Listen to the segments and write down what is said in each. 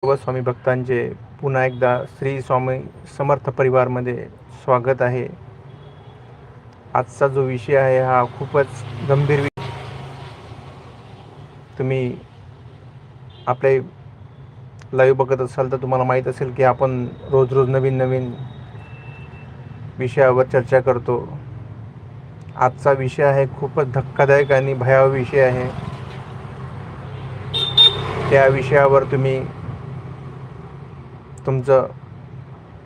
सर्व स्वामी भक्तांचे पुन्हा एकदा श्री स्वामी समर्थ परिवारमध्ये स्वागत आहे. आजचा जो विषय आहे हा खूपच गंभीर तुम्ही आपले लाईव्ह बघत असाल तर तुम्हाला माहीत असेल की आपण रोज रोज नवीन नवीन विषयावर चर्चा करतो. आजचा विषय आहे खूपच धक्कादायक आणि भयावह विषय आहे. त्या विषयावर तुम्ही तुमचं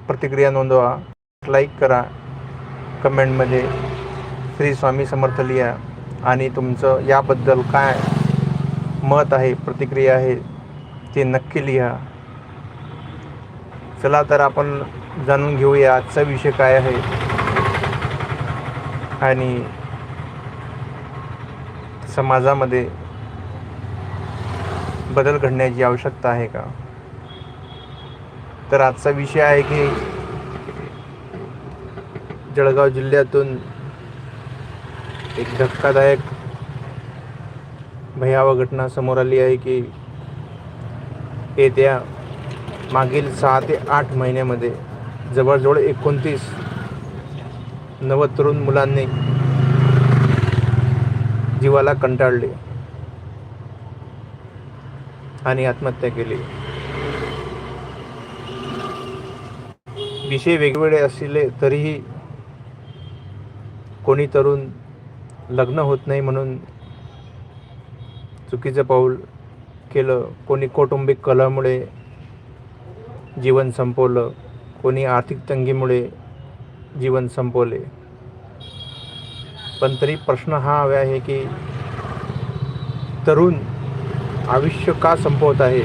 प्रतिक्रिया नोंदवा, लाईक करा, कमेंटमध्ये श्री स्वामी समर्थ लिहा आणि तुमचं याबद्दल काय मत आहे, प्रतिक्रिया आहे ते नक्की लिहा. चला तर आपण जाणून घेऊया आजचा विषय काय आहे आणि समाजामध्ये बदल घडण्याची आवश्यकता आहे का. तर आजचा विषय आहे की जळगाव जिल्ह्यातून एक धक्कादायक भयावह घटना समोर आली आहे की येत्या मागील 6 ते 8 महिन्यामध्ये जवळजवळ 29 नवतरुण मुलांनी जीवाला कंटाळले आणि आत्महत्या केली. विषय वेगवेगळे असले तरीही कोणी तरुण लग्न होत नाही म्हणून चुकीचं पाऊल केलं, कोणी कौटुंबिक कलहामुळे जीवन संपवलं, कोणी आर्थिक तंगीमुळे जीवन संपवले. पण तरी प्रश्न हा हवा आहे की तरुण आयुष्य का संपवत आहे.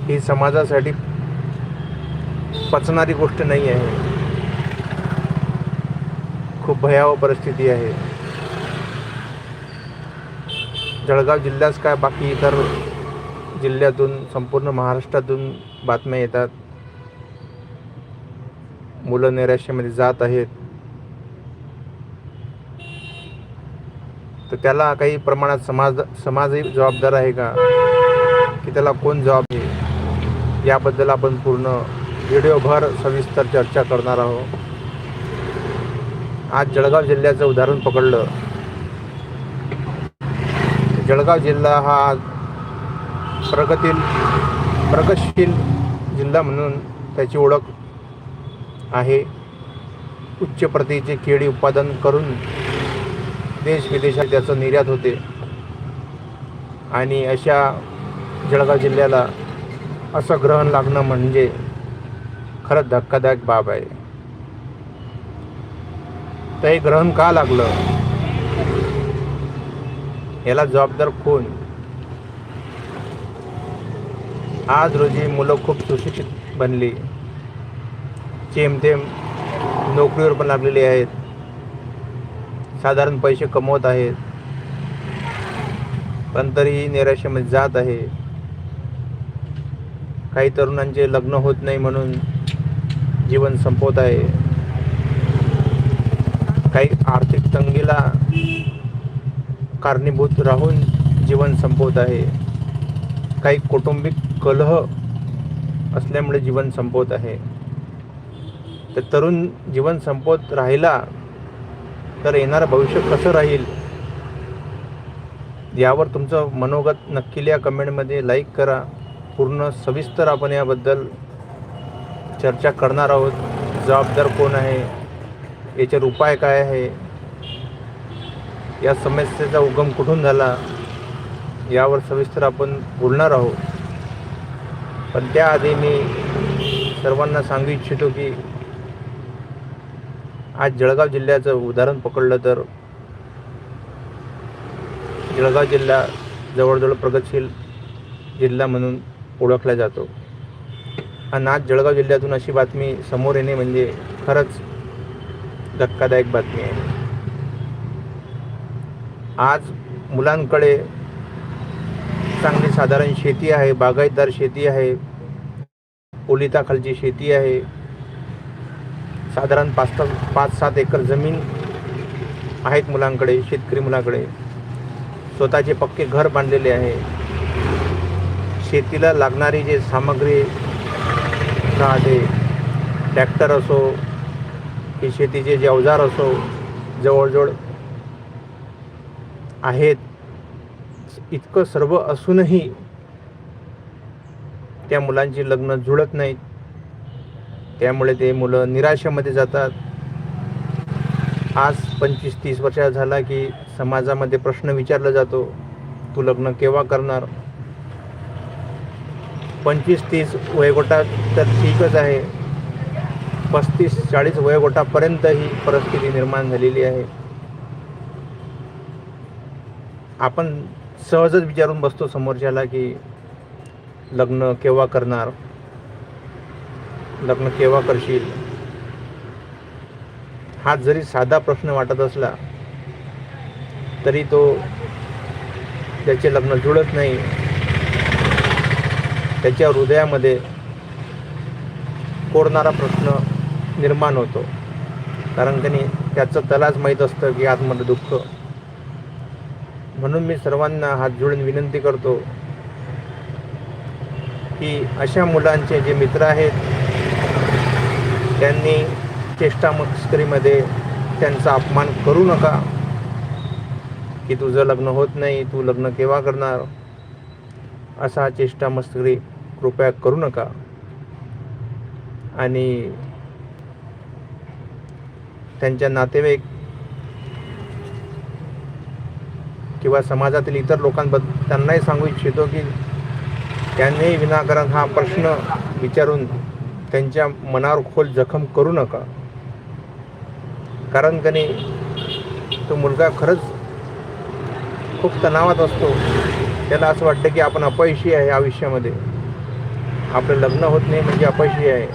ही समाजासाठी पचणारी गोष्ट नाही आहे. खूप भयावह परिस्थिती आहे. जळगाव जिल्ह्यास काय बाकी इतर जिल्ह्यातून संपूर्ण महाराष्ट्रातून बातम्या येतात. मुलं नैराश्यामध्ये जात आहेत. तर त्याला काही प्रमाणात समाजही जबाबदार आहे का, की त्याला कोण जबाब आहे, याबद्दल आपण पूर्ण व्हिडिओभर सविस्तर चर्चा करणार आहोत. आज जळगाव जिल्ह्याचं उदाहरण पकडलं. जळगाव जिल्हा हा प्रगतशील जिल्हा म्हणून त्याची ओळख आहे. उच्च प्रतीचे केळी उत्पादन करून देश विदेशात त्याचं निर्यात होते आणि अशा जळगाव जिल्ह्याला असं ग्रहण लागणं म्हणजे खरंच धक्कादायक बाब आहे. तर हे ग्रहण का लागलं, याला जबाबदार कोण. आज रोजी मुलं खूप सुशिक्षित बनली, जेमतेम नोकरीवर पण लागलेली आहेत, साधारण पैसे कमवत आहेत, पण तरीही नैराश्यामध्ये जात आहे. काही तरुणांचे लग्न होत नाही म्हणून जीवन संपवत आहे. काही आर्थिक तंगीला कारणीभूत राहून जीवन संपवत आहे. काही कौटुंबिक कलह असल्यामुळे जीवन संपवत आहे. तर तरुण जीवन संपवत राहिला तर येणारं भविष्य कसं राहील, यावर तुमचं मनोगत नक्की लिहा, कमेंटमध्ये लाईक करा. पूर्ण सविस्तर आपण याबद्दल चर्चा करणार आहोत. जबाबदार कोण आहे, याच्यावर उपाय काय आहे, या समस्येचा उगम कुठून झाला, यावर सविस्तर आपण बोलणार आहोत. पण त्याआधी मी सर्वांना सांगू इच्छितो की आज जळगाव जिल्ह्याचं उदाहरण पकडलं तर जळगाव जिल्हा जवळजवळ प्रगतशील जिल्हा म्हणून ओळखला जातो. आणि आज जळगाव जिल्ह्यातून अशी बातमी समोर येणे म्हणजे खरंच धक्कादायक बातमी आहे. आज मुलांकडे चांगली साधारण शेती आहे, बागायतदार शेती आहे, ओलिताखालची शेती आहे, साधारण 5-7 एकर जमीन आहेत मुलांकडे, शेतकरी मुलांकडे. स्वतःचे पक्के घर बांधलेले आहे. शेतीला लागणारी जे सामग्री राहते, ट्रॅक्टर असो की शेतीचे जे अवजार असो, जवळजवळ आहेत. इतकं सर्व असूनही त्या मुलांची लग्न जुळत नाहीत. त्यामुळे ते मुलं निराशेमध्ये जातात. आज 25-30 वर्षाचा झाला की समाजामध्ये प्रश्न विचारला जातो, तू लग्न केव्हा करणार? 25-30 वयोगटात तर ठीकच आहे, 35-40 वयोगटापर्यंत ही परिस्थिती निर्माण झालेली आहे. आपण सहजच विचारून बसतो समोरच्याला की लग्न केव्हा करणार, लग्न केव्हा करशील. हा जरी साधा प्रश्न वाटत असला तरी तो त्याचे लग्न जुळत नाही. त्याच्या हृदयामध्ये कोरणारा प्रश्न निर्माण होतो. कारण त्याचं त्यालाच माहीत असतं की आतमध्ये दुःख. म्हणून मी सर्वांना हात जोडून विनंती करतो की अशा मुलांचे जे मित्र आहेत त्यांनी चेष्टा मस्करीमध्ये त्यांचा अपमान करू नका की तुझं लग्न होत नाही, तू लग्न केव्हा करणार, असा चेष्टा मस्करी कृपया करू नका. आणि त्यांच्या नातेवाईक किंवा समाजातील इतर लोकांबद्दल त्यांनाही सांगू इच्छितो की त्यांनी विनाकारण हा प्रश्न विचारून त्यांच्या मनावर खोल जखम करू नका. कारण तो मुलगा खरंच खूप तणावात असतो. त्याला असं वाटतं की आपण अपयशी आहे आयुष्यामध्ये, आपलं लग्न होत नाही म्हणजे अपयशी आहे.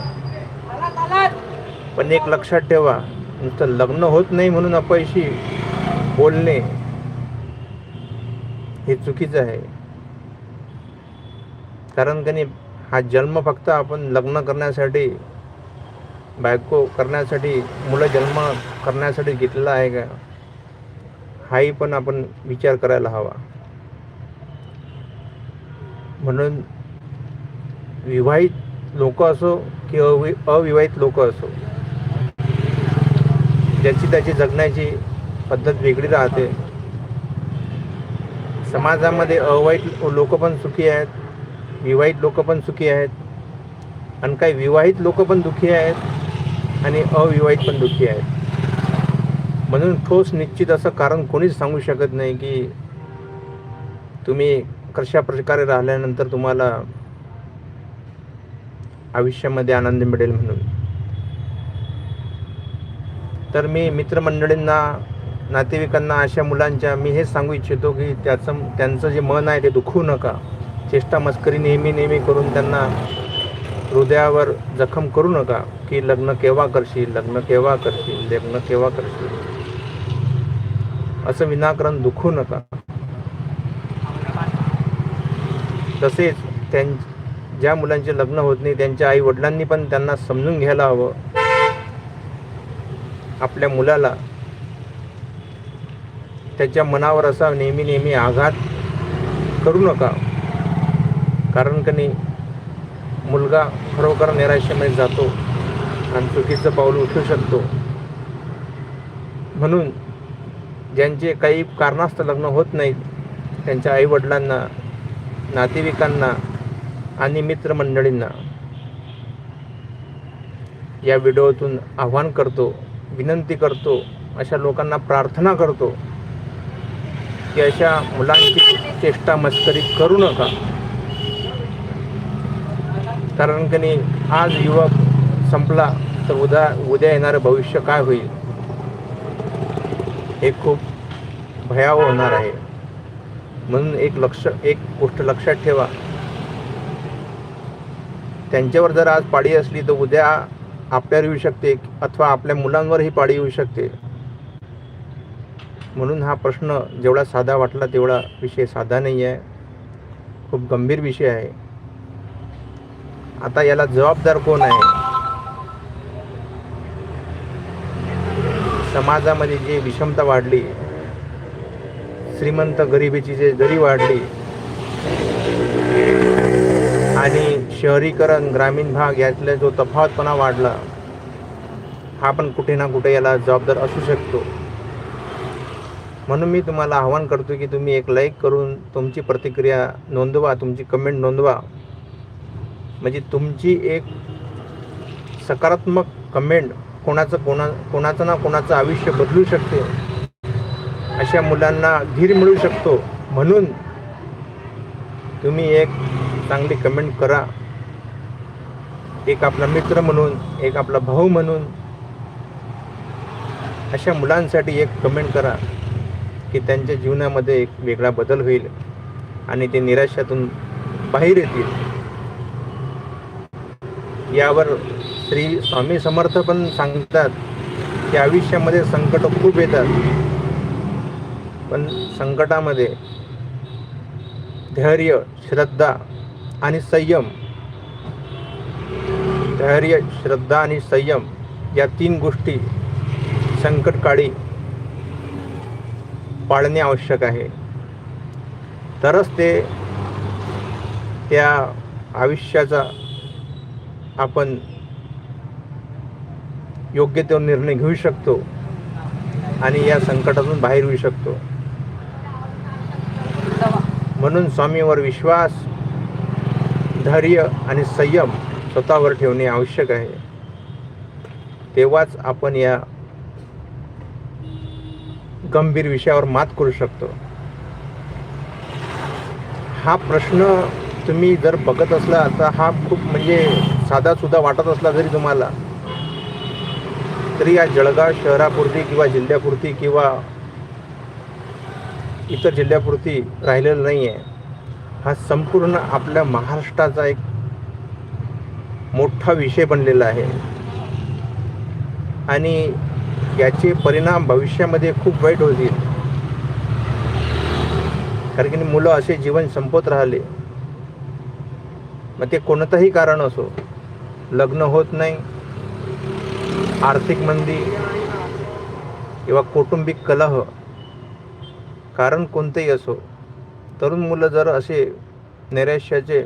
पण एक लक्षात ठेवा, नुसतं लग्न होत नाही म्हणून अपयशी बोलणे हे चुकीचं आहे. कारण हा जन्म फक्त आपण लग्न करण्यासाठी, बायको करण्यासाठी, मुलं जन्म करण्यासाठी घेतलेला आहे का, हाही पण आपण विचार करायला हवा. म्हणून विवाहित लोक असो की अविवाहित लोक असो, ज्याची त्याची जगण्याची पद्धत वेगळी राहते. समाजामध्ये अविवाहित लोक पण सुखी आहेत, विवाहित लोक पण सुखी आहेत, आणि काही विवाहित लोक पण दुःखी आहेत आणि अविवाहित पण दुःखी आहेत. म्हणून ठोस निश्चित असं कारण कोणीच सांगू शकत नाही की तुम्ही कशा प्रकारे राहिल्यानंतर तुम्हाला आयुष्यामध्ये आनंद मिळेल म्हणून. तर मी मित्रमंडळींना, नातेवाईकांना, अशा मुलांच्या मी हेच सांगू इच्छितो की त्यांचं जे मन आहे ते दुखवू नका. चेष्टा मस्करी नेहमी करून त्यांना हृदयावर जखम करू नका की लग्न केव्हा करशील, लग्न केव्हा करशील, लग्न केव्हा करशील, असं विनाकारण दुखवू नका. तसेच ज्या मुलांचे लग्न होत नाही त्यांच्या आई वडिलांनी पण त्यांना समजून घ्यायला हवं. आपल्या मुलाला त्याच्या मनावर असा नेहमी आघात करू नका. कारण मुलगा खरोखर निराशेमध्ये जातो आणि चुकीचं पाऊल उचलू शकतो. म्हणून ज्यांचे काही कारणास्तव लग्न होत नाहीत त्यांच्या आईवडिलांना, नातेवाईकांना आणि मित्रमंडळींना या व्हिडिओतून आव्हान करतो, विनंती करतो, अशा लोकांना प्रार्थना करतो की अशा मुलांची चेष्टा मस्करी करू नका. कारण आज युवक संपला तर उद्या येणारं भविष्य काय होईल हे खूप भयावह होणार आहे. म्हणून एक गोष्ट लक्षात ठेवा, त्यांच्यावर जर आज पाळी असली तर उद्या आपल्यावर येऊ शकते अथवा आपल्या मुलांवरही पाळी येऊ शकते. म्हणून हा प्रश्न जेवढा साधा वाटला तेवढा विषय साधा नाही आहे, खूप गंभीर विषय आहे. आता याला जबाबदार कोण आहे? समाजामध्ये जी विषमता वाढली, श्रीमंत गरिबीची जे दरी वाढली, आणि शहरीकरण, ग्रामीण भाग यातला जो तफावतपणा वाढला, हा पण कुठे ना कुठे याला जबाबदार असू शकतो. म्हणून मी तुम्हाला आवाहन करतो की तुम्ही एक लाईक करून तुमची प्रतिक्रिया नोंदवा, तुमची कमेंट नोंदवा. म्हणजे तुमची एक सकारात्मक कमेंट कोणाचं ना कोणाचं आयुष्य बदलू शकते, अशा मुलांना धीर मिळू शकतो. म्हणून तुम्ही एक चांगली कमेंट करा. एक आपला मित्र म्हणून, एक आपला भाऊ म्हणून अशा मुलांसाठी एक कमेंट करा की त्यांच्या जीवनामध्ये एक वेगळा बदल होईल आणि ते निराशातून बाहेर येतील. यावर श्री स्वामी समर्थ पण सांगतात की आयुष्यामध्ये संकट खूप येतात, पण संकटामध्ये धैर्य, श्रद्धा आणि संयम, धैर्य, श्रद्धा आणि संयम या 3 गोष्टी संकटकाळी पाळणे आवश्यक आहे. तरच ते त्या आयुष्याचा आपण योग्य तो निर्णय घेऊ शकतो आणि या संकटातून बाहेर येऊ शकतो. म्हणून स्वामीवर विश्वास, धैर्य आणि संयम स्वतःवर ठेवणे आवश्यक आहे. तेव्हाच आपण या गंभीर विषयावर मात करू शकतो. हा प्रश्न तुम्ही जर बघत असला तर हा खूप म्हणजे साधा सुद्धा वाटत असला जरी तुम्हाला, तरी या जळगाव शहरापुरती किंवा जिल्ह्यापुरती किंवा इतर जिल्ह्यापुरती राहिलेलं नाही आहे. हा संपूर्ण आपल्या महाराष्ट्राचा एक मोठा विषय बनलेला आहे आणि याचे परिणाम भविष्यामध्ये खूप वाईट होतील. कारण की मुलं असे जीवन संपवत राहिले, मग ते कोणतंही कारण असो, लग्न होत नाही, आर्थिक मंदी किंवा कौटुंबिक कलह, कारण कोणतेही असो, तरुण मुलं जर असे नैराश्याचे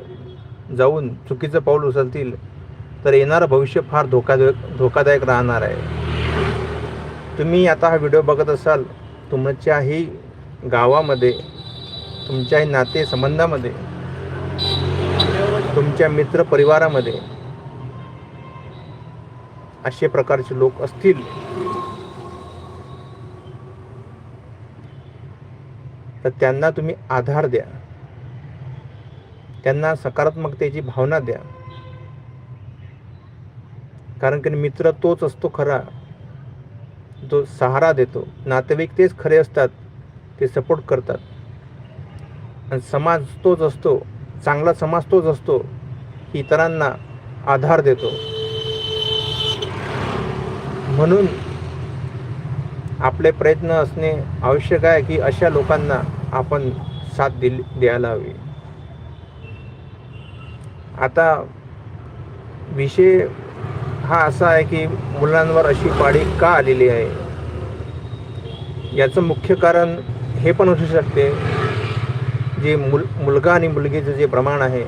जाऊन चुकीचं पाऊल उचलतील तर येणारं भविष्य फार धोकादायक राहणार आहे. तुम्ही आता हा व्हिडिओ बघत असाल, तुमच्याही गावामध्ये, तुमच्याही नातेसंबंधामध्ये, तुमच्या मित्र परिवारामध्ये असे प्रकारचे लोक असतील तर त्यांना तुम्ही आधार द्या, त्यांना सकारात्मकतेची भावना द्या. कारण की मित्र तोच असतो खरा, जो सहारा देतो. नातेवाईक तेच खरे असतात, ते सपोर्ट करतात. आणि समाज तोच असतो, चांगला समाज तोच असतो की इतरांना आधार देतो. म्हणून आपले प्रयत्न असणे आवश्यक आहे की अशा लोकांना आपण साथ द्यायला हवी. आता विषय हा असा आहे की मुलांवर अशी पाळी का आलेली आहे. याचं मुख्य कारण हे पण असू शकते, जे मुलगा आणि मुलगीचं जे प्रमाण आहे,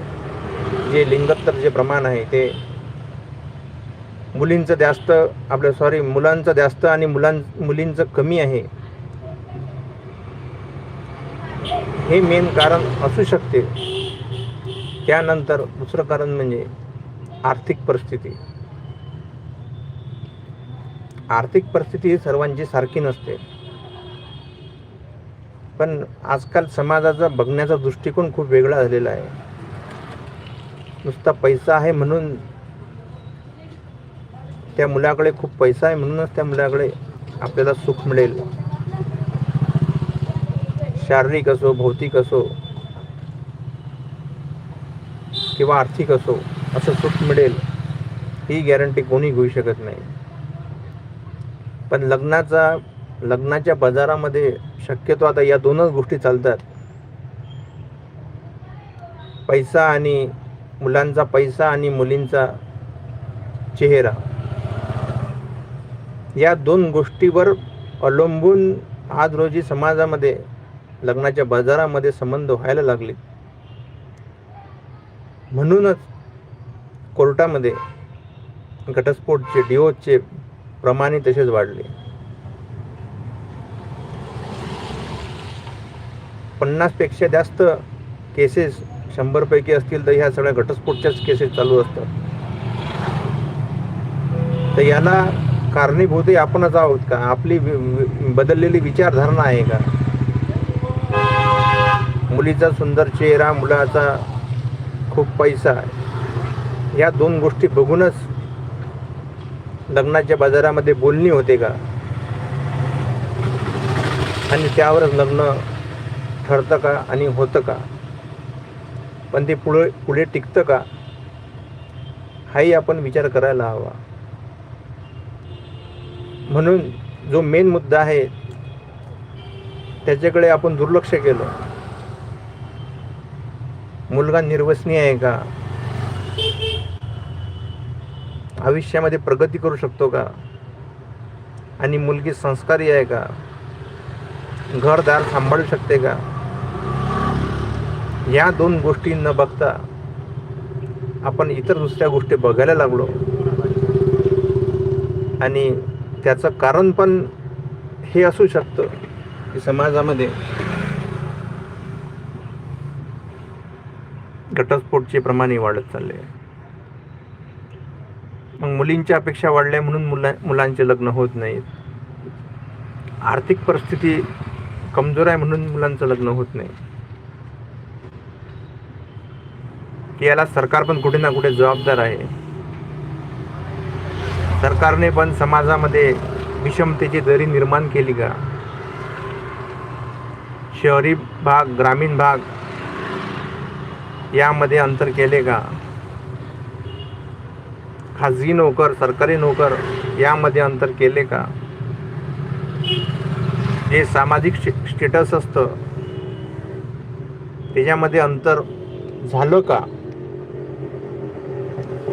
जे लिंगोत्तर जे प्रमाण आहे, ते मुलींचं जास्त, मुलांचं जास्त आणि मुलींचं कमी आहे. हे मेन कारण असू शकते. त्यानंतर दुसरं कारण म्हणजे आर्थिक परिस्थिती. आर्थिक परिस्थिती ही सर्वांची सारखी नसते, पण आजकाल समाजाचा बघण्याचा दृष्टिकोन खूप वेगळा झालेला आहे. नुसता पैसा आहे म्हणून त्या मुलाकडे खूप पैसा आहे म्हणूनच त्या मुलाकडे आपल्याला सुख मिळेल, शारीरिक असो, भौतिक असो किंवा आर्थिक असो, असं सुख मिळेल ही गॅरंटी कोणी घेऊ शकत नाही. पण लग्नाच्या बाजारामध्ये शक्यतो आता या दोनच गोष्टी चालतात. पैसा आणि मुलांचा पैसा आणि मुलींचा चेहरा, या 2 गोष्टीवर अवलंबून आज रोजी समाजामध्ये लग्नाच्या बाजारामध्ये संबंध व्हायला लागले. म्हणूनच कोर्टामध्ये घटस्फोटचे डिवोर्सचे प्रमाणही तसेच वाढले. 50पेक्षा जास्त केसेस 100 पैकी असतील तर ह्या सगळ्या घटस्फोटच्याच केसेस चालू असतात. तर याला कारणीभूत आपणच आहोत का? आपली बदललेली विचारधारणा आहे का? मुलीचा सुंदर चेहरा, मुलाचा खूप पैसा, या 2 गोष्टी बघूनच लग्नाच्या बाजारामध्ये बोलणी होते का? आणि त्यावरच लग्न ठरतं का आणि होतं का? पण ते पुढे टिकतं का? हाही आपण विचार करायला हवा. म्हणून जो मेन मुद्दा आहे त्याच्याकडे आपण दुर्लक्ष केलं. मुलगा निर्वसनीय आहे का? आयुष्यामध्ये प्रगती करू शकतो का? आणि मुलगी संस्कारी आहे का? घरदार सांभाळू शकते का? या 2 गोष्टी न बघता आपण इतर दुसऱ्या गोष्टी बघायला लागलो. आणि त्याचं कारण पण हे असू शकतं की समाजामध्ये घटस्फोटचे प्रमाण वाढत चालले. मग मुलींच्या अपेक्षा वाढल्या म्हणून मुलांचे लग्न होत नाहीत. आर्थिक परिस्थिती कमजोर आहे म्हणून मुलांचं लग्न होत नाही. याला सरकार पण कुठे ना कुठे जबाबदार आहे. सरकारने पण समाजामध्ये विषमतेची दरी निर्माण केली का? शहरी भाग, ग्रामीण भाग यामध्ये अंतर केले का? खाजगी नोकर, सरकारी नोकर यामध्ये अंतर केले का? जे सामाजिक स्टेटस असतं त्याच्यामध्ये अंतर झालं का?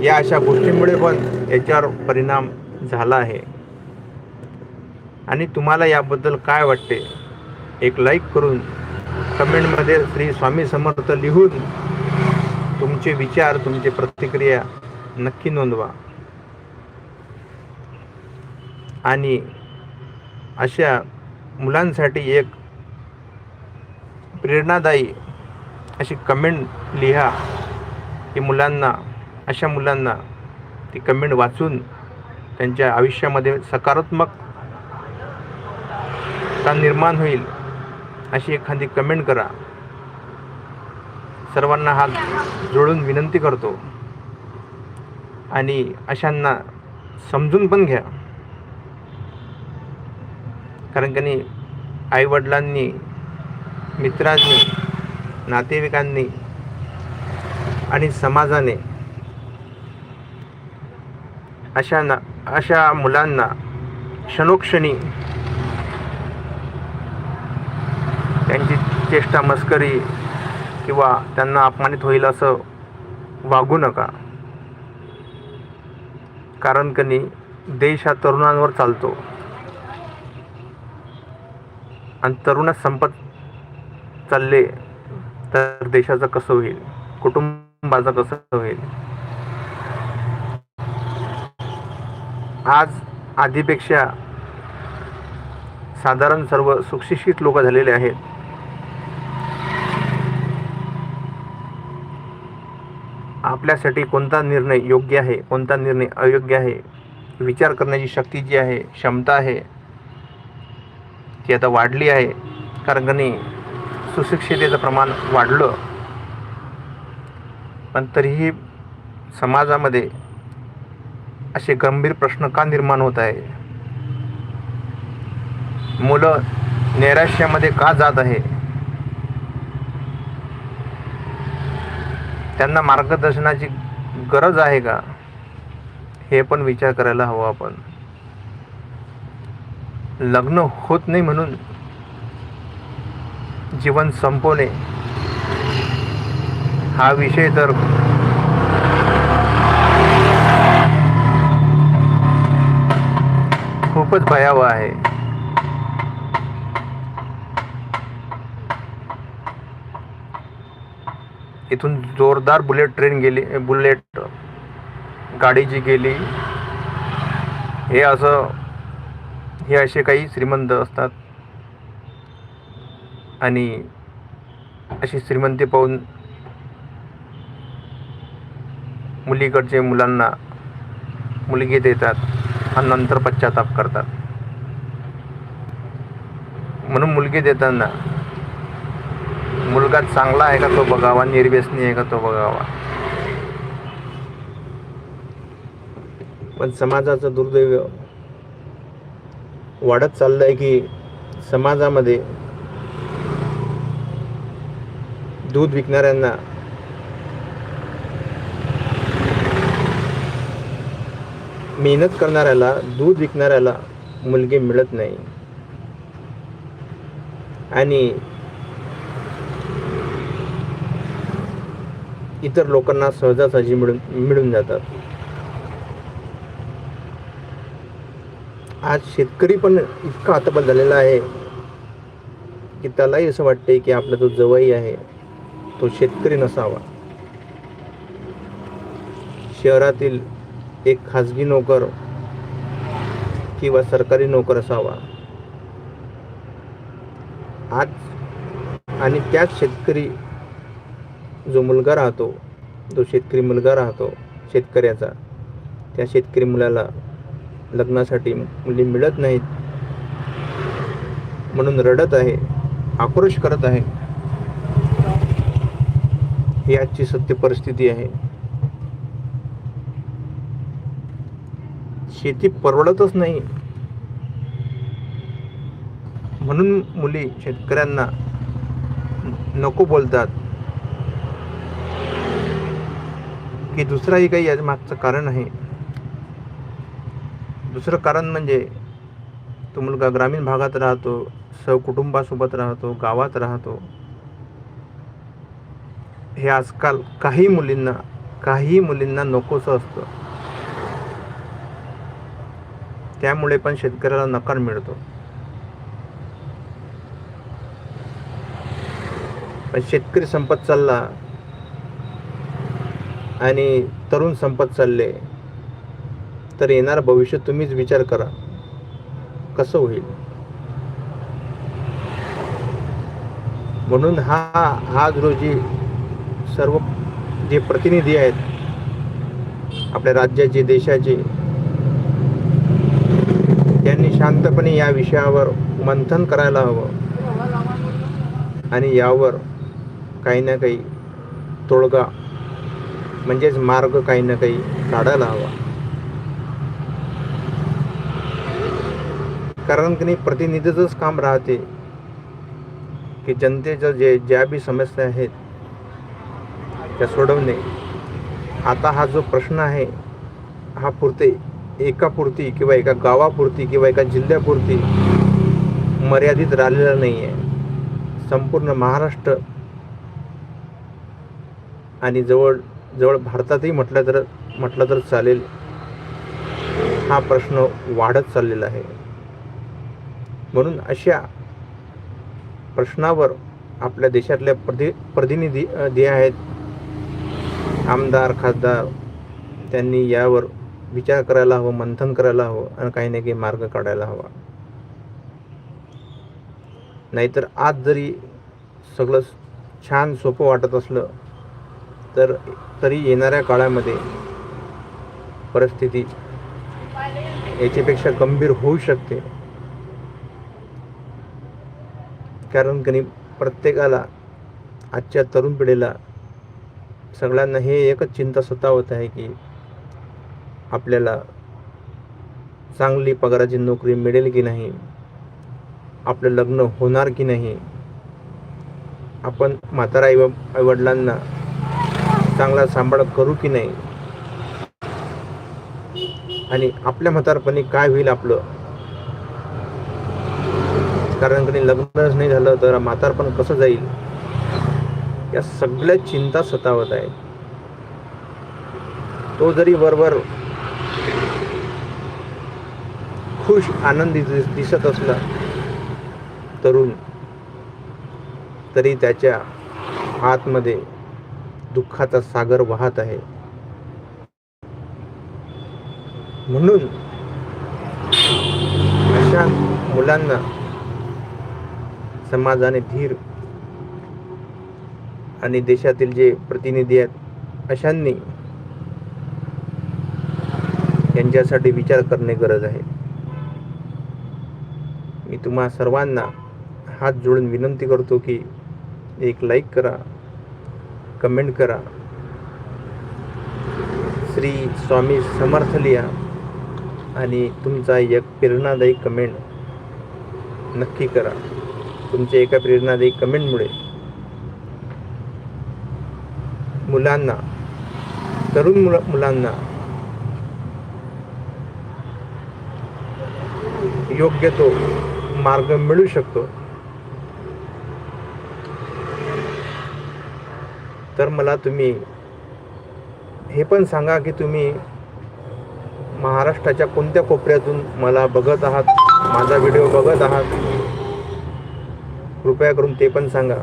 या अशा गोष्टींमुळे पण याच्यावर परिणाम झाला आहे. आणि तुम्हाला याबद्दल काय वाटते? एक लाईक करून कमेंटमध्ये श्री स्वामी समर्थ लिहून तुमचे विचार, तुमची प्रतिक्रिया नक्की नोंदवा. आणि अशा मुलांसाठी एक प्रेरणादायी अशी कमेंट लिहा की अशा मुलांना ती कमेंट वाचून त्यांच्या आयुष्यामध्ये सकारात्मकता निर्माण होईल अशी एखादी कमेंट करा. सर्वांना हात जोडून विनंती करतो. आणि अशांना समजून पण घ्या. कारण की आईवडिलांनी, मित्रांनी, नातेवाईकांनी आणि समाजाने अशा मुलांना क्षणोक्षणी त्यांची चेष्टा मस्करी किंवा त्यांना अपमानित होईल असं वागू नका. कारण की देश हा तरुणांवर चालतो आणि तरुणच संपत चालले तर देशाचं कसं होईल, कुटुंबाचं कसं होईल. आज आधीपेक्षा साधारण सर्व सुशिक्षित लोक झालेले आहेत. आपल्यासाठी कोणता निर्णय योग्य आहे, कोणता निर्णय अयोग्य आहे, विचार करण्याची शक्ती जी आहे, क्षमता आहे ती आता वाढली आहे. कारण की सुशिक्षिततेचं प्रमाण वाढलं, पण तरीही समाजामध्ये असे गंभीर प्रश्न का निर्माण होत आहे? मुलं नैराश्यामध्ये का जात आहे? त्यांना मार्गदर्शनाची गरज आहे का? हे पण विचार करायला हवा. आपण लग्न होत नाही म्हणून जीवन संपवणे हा विषय तर खूपच भयावह आहे. इथून जोरदार बुलेट ट्रेन गेली, बुलेट गाडी जी गेली, हे असे काही श्रीमंत असतात. आणि अशी श्रीमंती पाहून मुलीकडचे मुलांना मुलगी देतात आणि नंतर पश्चाताप करतात. म्हणून मुलगी देताना मुलगा चांगला आहे का तो बघावा, निर्व्यसनी आहे का तो बघावा. पण समाजाचं दुर्दैव वाढत चाललंय की समाजामध्ये दूध विकणाऱ्यांना मेहनत करणाऱ्याला, दूध विकणाऱ्याला मुलगी मिळत नाही आणि इतर लोकांना सहजासहजी मिळून जातात. आज शेतकरी पण इतका हतबल झालेला आहे की त्यालाही असं वाटते की आपला जो जवाई आहे तो शेतकरी नसावा. शहरातील एक खाजगी नोकर किंवा सरकारी नोकर असावा. आज आणि त्याच शेतकरी जो मुलगा राहतो, जो शेतकरी मुलगा राहतो शेतकऱ्याचा, त्या शेतकरी मुलाला लग्नासाठी मुली मिळत नाहीत म्हणून रडत आहे, आक्रोश करत आहे. ही आजची सत्य परिस्थिती आहे. शेती परवडतच नाही म्हणून मुली शेतकऱ्यांना नको बोलतात की दुसराही काही याच्या मागचं कारण आहे. दुसरं कारण म्हणजे तो मुलगा ग्रामीण भागात राहतो, सहकुटुंबासोबत राहतो, गावात राहतो. हे आजकाल काही मुलींना नकोसं असतं. त्यामुळे पण शेतकऱ्याला नकार मिळतो. पण शेतकरी संपत चालला आणि तरुण संपत चालले तर येणारं भविष्य तुम्हीच विचार करा कसं होईल. म्हणून आज रोजी सर्व जे प्रतिनिधी आहेत आपल्या राज्याचे, देशाचे, त्यांनी शांतपणे या विषयावर मंथन करायला हवं आणि यावर काही ना काही तोडगा म्हणजेच मार्ग काही ना काही काढायला हवा. कारण की नाही, प्रतिनिधीचंच काम राहते की जनतेच्या ज्या बी समस्या आहेत त्या सोडवणे. आता हा जो प्रश्न आहे हा एकापुरती किंवा एका गावापुरती किंवा एका जिल्ह्यापुरती मर्यादित राहिलेला नाही आहे. संपूर्ण महाराष्ट्र आणि जवळ भारतातही म्हटलं तर चालेल, हा प्रश्न वाढत चाललेला आहे. म्हणून अशा प्रश्नावर आपल्या देशातल्या प्रतिनिधी जे आहेत, आमदार, खासदार, त्यांनी यावर विचार करायला हवं, मंथन करायला हवं आणि काही ना काही मार्ग काढायला हवा. नाहीतर आज जरी सगळं छान सोपं वाटत असलं तरी येणाऱ्या काळामध्ये परिस्थिती याच्यापेक्षा गंभीर होऊ शकते. कारण की प्रत्येकाला, आजच्या तरुण पिढीला सगळ्यांना हे एकच चिंता सतावत आहे की आपल्याला चांगली पगाराची नोकरी मिळेल की नाही, आपलं लग्न होणार की नाही, आपण म्हातारा आईवडिलांना चांगला सांभाळ करू की नाही, आणि आपल्या म्हातारपणी काय होईल आपलं. कारण की लग्नच नाही झालं तर म्हातारपण कसं जाईल, या सगळ्या चिंता सतावत आहेत. तो जरी बरोबर खुश आनंदी दिसत असला तरुण, तरी त्याच्या आतमध्ये दुःखाचा सागर वाहत आहे. म्हणून अशा मुलांना समाजाने धीर आणि देशातील जे प्रतिनिधी आहेत अशांनी यांच्यासाठी विचार करणे गरज आहे. मी तुम्हा सर्वांना हात जोडून विनंती करतो की एक लाईक करा, कमेंट करा, श्री स्वामी समर्थ लिहा आणि तुमचा एक प्रेरणादायी कमेंट नक्की करा. तुमच्या एका प्रेरणादायी कमेंटमुळे मुलांना, तरुण मुलांना योग्य तो मार्ग मिळू शकतो. तर मला तुम्ही हे पण सांगा की तुम्ही महाराष्ट्राच्या कोणत्या कोपऱ्यातून मला बघत आहात, माझा व्हिडिओ बघत आहात. कृपया करून ते पण सांगा.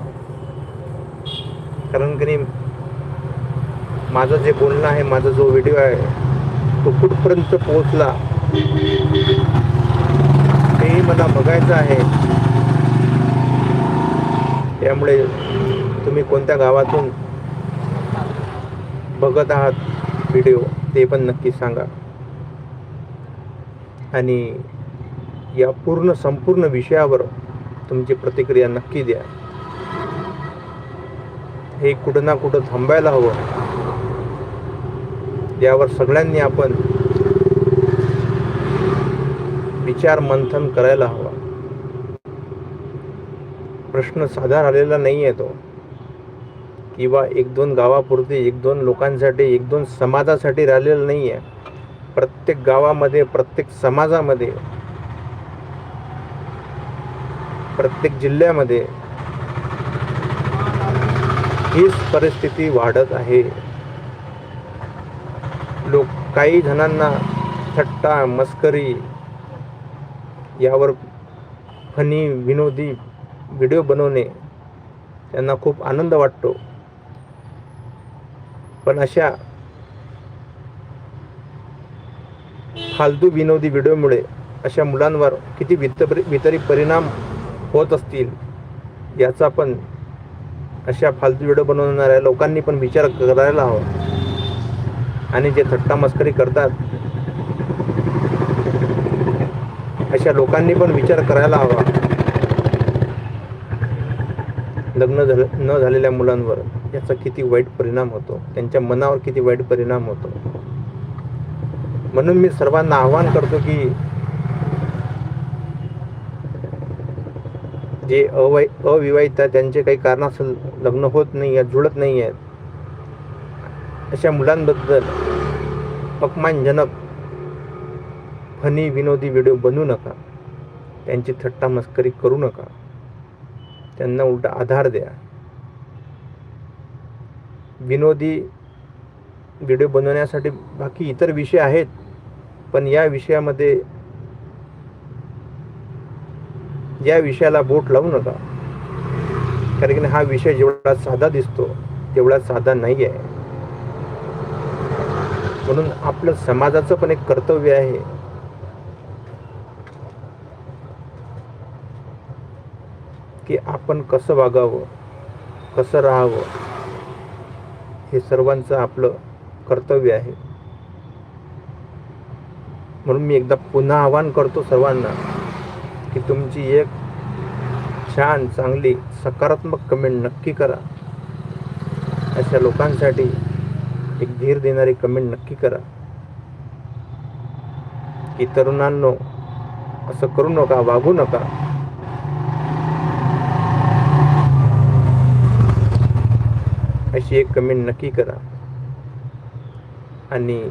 कारण की माझं जे बोलणं आहे, माझा जो व्हिडिओ आहे तो कुठपर्यंत पोहोचला हे मला बघायचं आहे. त्यामुळे तुम्ही कोणत्या गावातून बघत आहात व्हिडिओ ते पण नक्की सांगा. आणि या संपूर्ण विषयावर तुमची प्रतिक्रिया नक्की द्या. हे कुठं ना कुठं थांबायला हवं. यावर सगळ्यांनी आपण विचार मंथन करायला हवा. प्रश्न साधा राहिलेला नाही आहे तो, किंवा एक दोन गावापुरते, एक दोन लोकांसाठी, एक दोन समाजासाठी राहिलेला नाही आहे. प्रत्येक गावामध्ये, प्रत्येक समाजामध्ये, प्रत्येक जिल्ह्यामध्ये हीच परिस्थिती वाढत आहे. काही जणांना थट्टा मस्करी यावर फनी विनोदी व्हिडिओ बनवणे त्यांना खूप आनंद वाटतो. पण अशा फालतू विनोदी व्हिडिओमुळे अशा मुलांवर किती विपरीत परिणाम होत असतील याचा पण अशा फालतू व्हिडिओ बनवणाऱ्या लोकांनी पण विचार करायला हवा. आणि जे थट्टा मस्करी करतात अशा लोकांनी पण विचार करायला हवा. लग्न न झालेल्या मुलांवर याचा किती वाईट परिणाम होतो, त्यांच्या मनावर किती वाईट परिणाम होतो. म्हणून मी सर्वांना आवाहन करतो की जे अविवाहित आहेत, त्यांचे काही कारणास्तव लग्न होत नाही आहेत, जुळत नाही आहेत, अशा मुलांबद्दल अपमानजनक फनी विनोदी व्हिडिओ बनवू नका. त्यांची थट्टा मस्करी करू नका. त्यांना उलटा आधार द्या. विनोदी व्हिडिओ बनवण्यासाठी बाकी इतर विषय आहेत, पण या विषयाला बोट लावू नका. कारण की हा विषय जेवढा साधा दिसतो तेवढा साधा नाही आहे. म्हणून आपलं समाजाचं पण एक कर्तव्य आहे की आपण कसं वागावं, कसं राहावं, हे सर्वांचं आपलं कर्तव्य आहे. म्हणून मी एकदा पुन्हा आवाहन करतो सर्वांना की तुमची एक छान चांगली सकारात्मक कमेंट नक्की करा. अशा लोकांसाठी एक धीर देणारी कमेंट नक्की करा की तरुणांनो असं करू नका, वागू नका. अशी एक कमेंट नक्की करा. आणि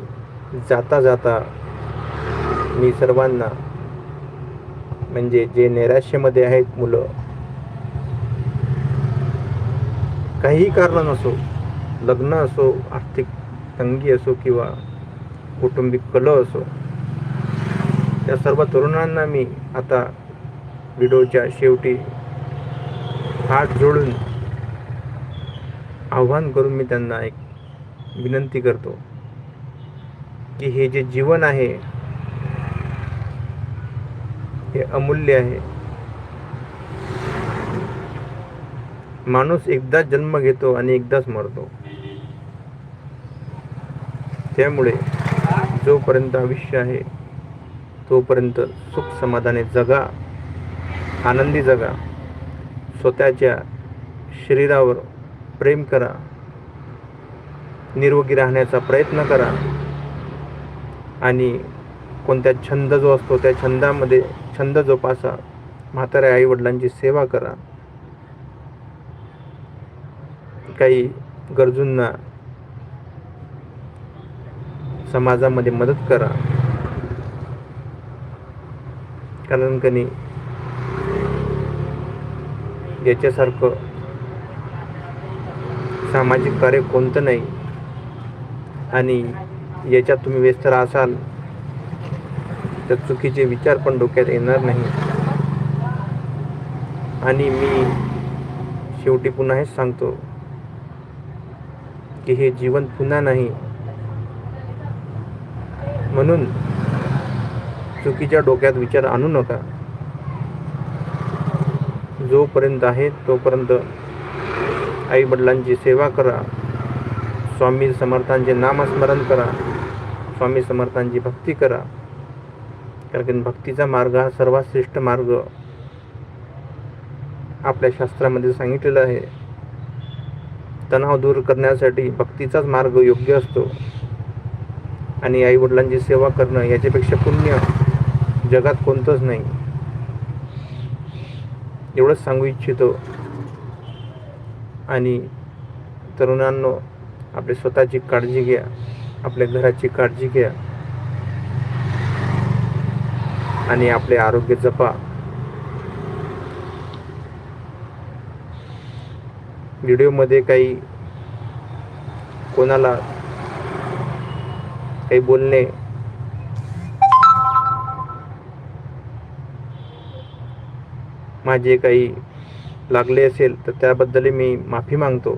जाता जाता मी सर्वांना, म्हणजे जे नैराश्यामध्ये आहेत मुलं, काही कारण असो, लग्न असो, आर्थिक तंगी असो किंवा कौटुंबिक कलह असो, त्या सर्व तरुणांना मी आता व्हिडिओच्या शेवटी हात जोडून आव्हान करून मी त्यांना एक विनंती करतो की हे जे जीवन आहे हे अमूल्य आहे. माणूस एकदाच जन्म घेतो आणि एकदाच मरतो. त्यामुळे जोपर्यंत आयुष्य आहे तोपर्यंत सुख समाधाने जगा, आनंदी जगा. स्वतःच्या शरीरावर प्रेम करा, निरोगी राहण्याचा प्रयत्न करा आणि कोणत्या छंद जो असतो त्या छंदामध्ये छंद जोपासा. म्हाताऱ्या आई वडिलांची सेवा करा, काही गरजूंना समाजामध्ये मदत करा. कारण कधी याच्यासारखं सामाजिक कार्य कोणतं नाही आणि याच्यात तुम्ही व्यस्त राहाल तर चुकीचे विचार पण डोक्यात येणार नाही. आणि मी शेवटी पुन्हा हेच सांगतो की हे जीवन पुन्हा नाही, म्हणून चुकीच्या डोक्यात विचार आणू नका. जोपर्यंत आहे तोपर्यंत आई वडिलांची सेवा करा, स्वामी समर्थांचे नामस्मरण करा, स्वामी समर्थांची भक्ती करा. कारण भक्तीचा मार्ग हा सर्वात श्रेष्ठ मार्ग आपल्या शास्त्रामध्ये सांगितलेला आहे. तणाव दूर करण्यासाठी भक्तीचाच मार्ग योग्य असतो आणि आई वडिलांची सेवा करणं याच्यापेक्षा पुण्य जगात कोणतंच नाही. एवढंच सांगू इच्छितो. आणि तरुणांनो, आपली स्वतःची काळजी घ्या, आपल्या घराची काळजी घ्या आणि आपले आरोग्य जपा. व्हिडिओमध्ये काही कोणाला काही बोलणे माझे काही लागले असेल तर त्याबद्दल मी माफी मागतो.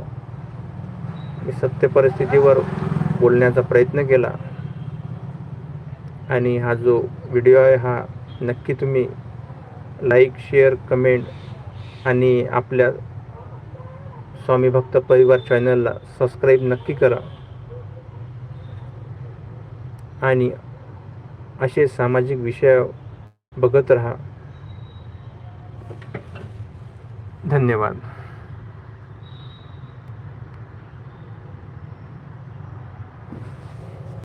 मी सत्य परिस्थितीवर बोलण्याचा प्रयत्न केला आणि हा जो व्हिडिओ आहे हा नक्की तुम्ही लाईक, शेअर, कमेंट आणि आपल्या स्वामी भक्त परिवार चॅनलला सबस्क्राईब नक्की करा. आणि असे सामाजिक विषय बघत राहा. धन्यवाद.